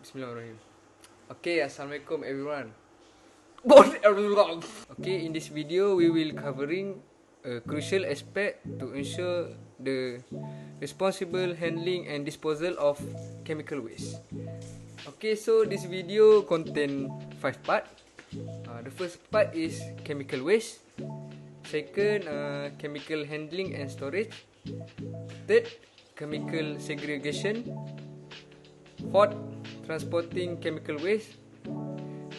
Bismillahirrahmanirrahim. Okay, Assalamualaikum everyone. Okay, in this video we will covering a crucial aspect to ensure the responsible handling and disposal of chemical waste. Okay, so this video contain 5 part. The first part is chemical waste. Second, chemical handling and storage. Third, chemical segregation. Fourth, transporting chemical waste.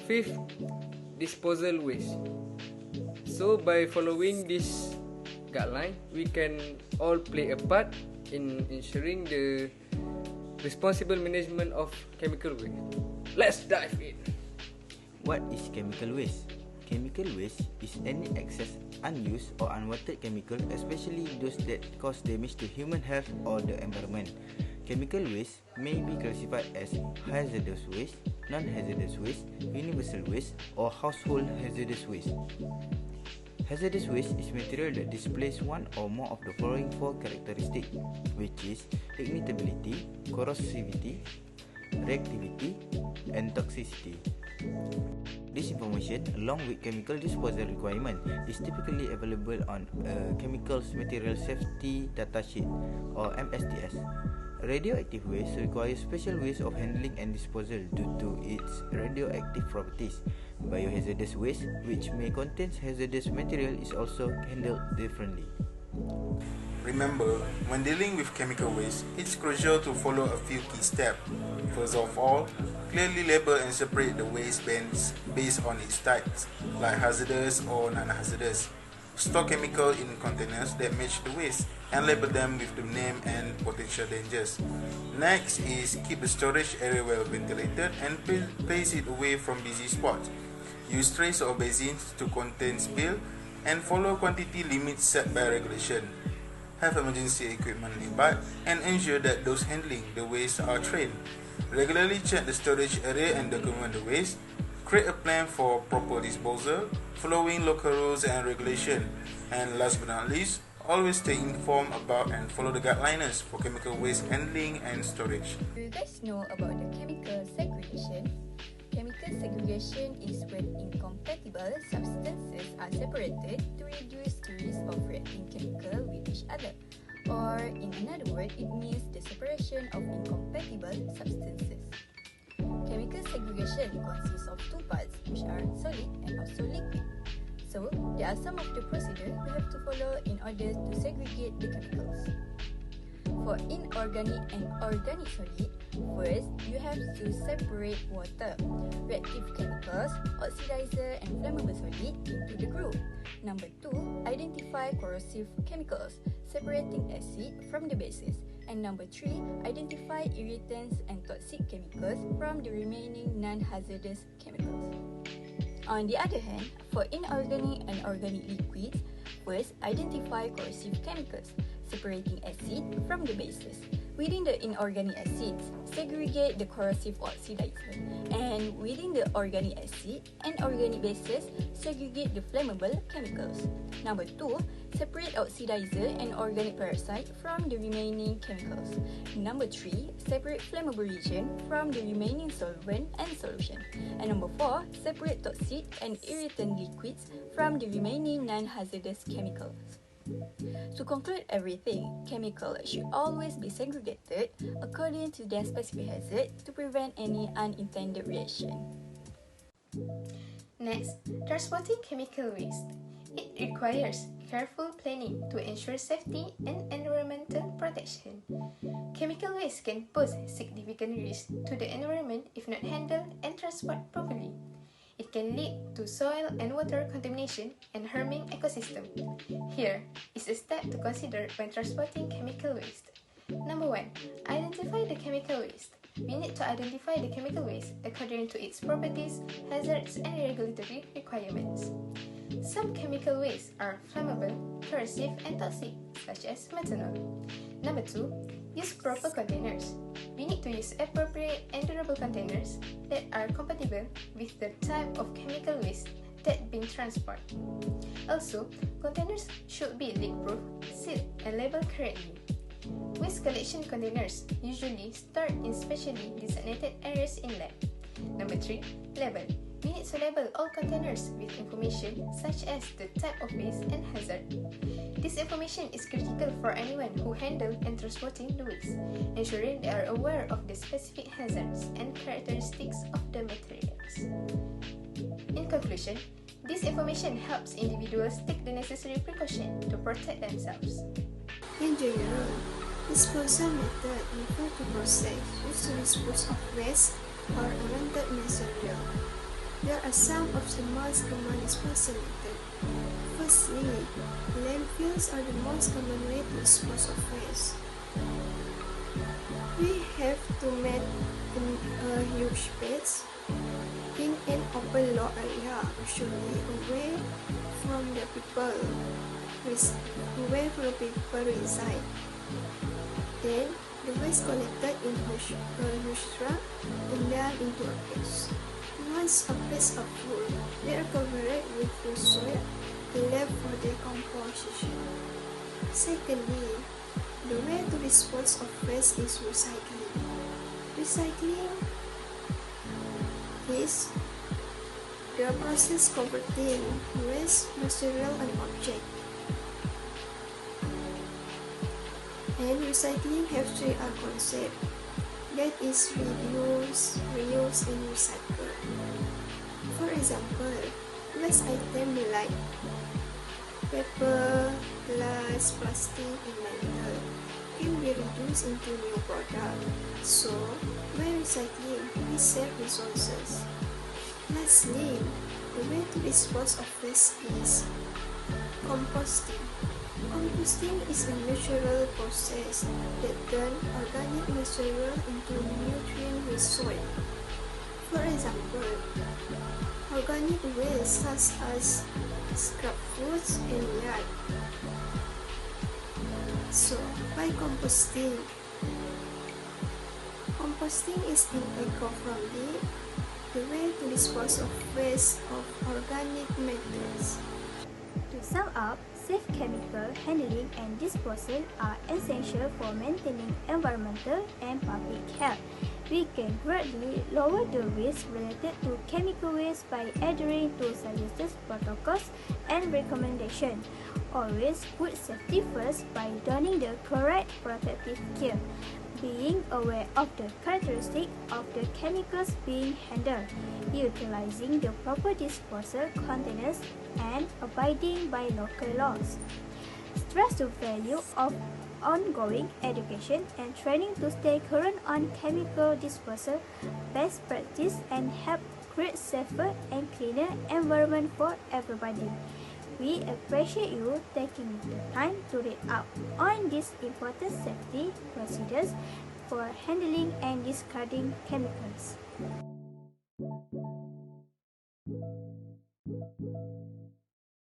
Fifth, disposal waste. So by following this guideline, we can all play a part in ensuring the responsible management of chemical waste. Let's dive in. What is chemical waste? Chemical waste is any excess, unused or unwanted chemical, especially those that cause damage to human health or the environment. Chemical waste may be classified as hazardous waste, non-hazardous waste, universal waste, or household hazardous waste. Hazardous waste is material that displays one or more of the following 4 characteristics, which is ignitability, corrosivity, reactivity, and toxicity. This information, along with chemical disposal requirement, is typically available on a Chemicals Material Safety Data Sheet or MSDS. Radioactive waste requires special ways of handling and disposal due to its radioactive properties. Biohazardous waste, which may contain hazardous material, is also handled differently. Remember, when dealing with chemical waste, it's crucial to follow a few key steps. First of all, clearly label and separate the waste bands based on its types, like hazardous or non-hazardous. Store chemical in containers that match the waste and label them with the name and potential dangers. Next is keep the storage area well ventilated and place it away from busy spots. Use trays or basins to contain spill and follow quantity limits set by regulation. Have emergency equipment nearby and ensure that those handling the waste are trained. Regularly check the storage area and document the waste. Create a plan for proper disposal, following local rules and regulation. And last but not least, always stay informed about and follow the guidelines for chemical waste handling and storage. Do you guys know about the chemical segregation? Chemical segregation is when incompatible substances are separated to reduce the risk of reacting chemical with each other. Or, in another word, it means the separation of incompatible substances. Chemical segregation consists of 2 parts, which are solid and also liquid. So, there are some of the procedures we have to follow in order to segregate the chemicals. For inorganic and organic solid, first, you have to separate water, reactive chemicals, oxidizer and flammable solid into the group. Number 2, identify corrosive chemicals, separating acid from the bases. And number 3, identify irritants and toxic chemicals from the remaining non-hazardous chemicals. On the other hand, for inorganic and organic liquids, first, identify corrosive chemicals, separating acid from the bases. Within the inorganic acids, segregate the corrosive oxidizer. And within the organic acid and organic bases, segregate the flammable chemicals. Number 2, separate oxidizer and organic parasite from the remaining chemicals. Number 3, separate flammable reagent from the remaining solvent and solution. And number 4, separate toxic and irritant liquids from the remaining non-hazardous chemicals. To conclude everything, chemicals should always be segregated according to their specific hazard to prevent any unintended reaction. Next, transporting chemical waste. It requires careful planning to ensure safety and environmental protection. Chemical waste can pose significant risk to the environment if not handled and transported properly. It can lead to soil and water contamination and harming ecosystem. Here is a step to consider when transporting chemical waste. Number 1. Identify the chemical waste. We need to identify the chemical waste according to its properties, hazards, and regulatory requirements. Some chemical wastes are flammable, corrosive, and toxic, such as methanol. Number 2. Use proper containers. We need to use appropriate and durable containers that are compatible with the type of chemical waste that being transported. Also, containers should be leak-proof, sealed, and labeled correctly. Waste collection containers usually stored in specially designated areas in lab. Number 3. Label. We need to label all containers with information such as the type of waste and hazard. This information is critical for anyone who handles and transporting the waste, ensuring they are aware of the specific hazards and characteristics of the materials. In conclusion, this information helps individuals take the necessary precaution to protect themselves. In general, disposal method refer to process used to dispose of waste or unwanted material. There are some of the most common disposal methods. Firstly, landfills are the most common way to dispose of waste. We have to make a huge space in an open low area, usually away from the people reside. Then, the waste collected in a huge truck and then into a place. Once a place is full, they are covered with the soil left for decomposition. Secondly, the way to dispose of waste is recycling. Recycling is the process converting waste material and object. And recycling have 3 concepts. That is reduce, reuse, and recycle. For example, waste items like paper, glass, plastic, and metal can be reduced into new products. So, by recycling, we save resources. Lastly, the way to dispose of waste is composting. Composting is a natural process that turns organic material into nutrient-rich soil. For example, organic waste such as scrap foods and yard. So, by composting is an eco-friendly way to dispose of waste of organic metals. To sum up, safe chemical handling and disposal are essential for maintaining environmental and public health. We can greatly lower the risk related to chemical waste by adhering to suggested protocols and recommendations. Always put safety first by donning the correct protective gear, being aware of the characteristics of the chemicals being handled, utilizing the proper disposal containers, and abiding by local laws. Stress the value of ongoing education and training to stay current on chemical disposal best practice and help create safer and cleaner environment for everybody. We appreciate you taking the time to read up on these important safety procedures for handling and discarding chemicals.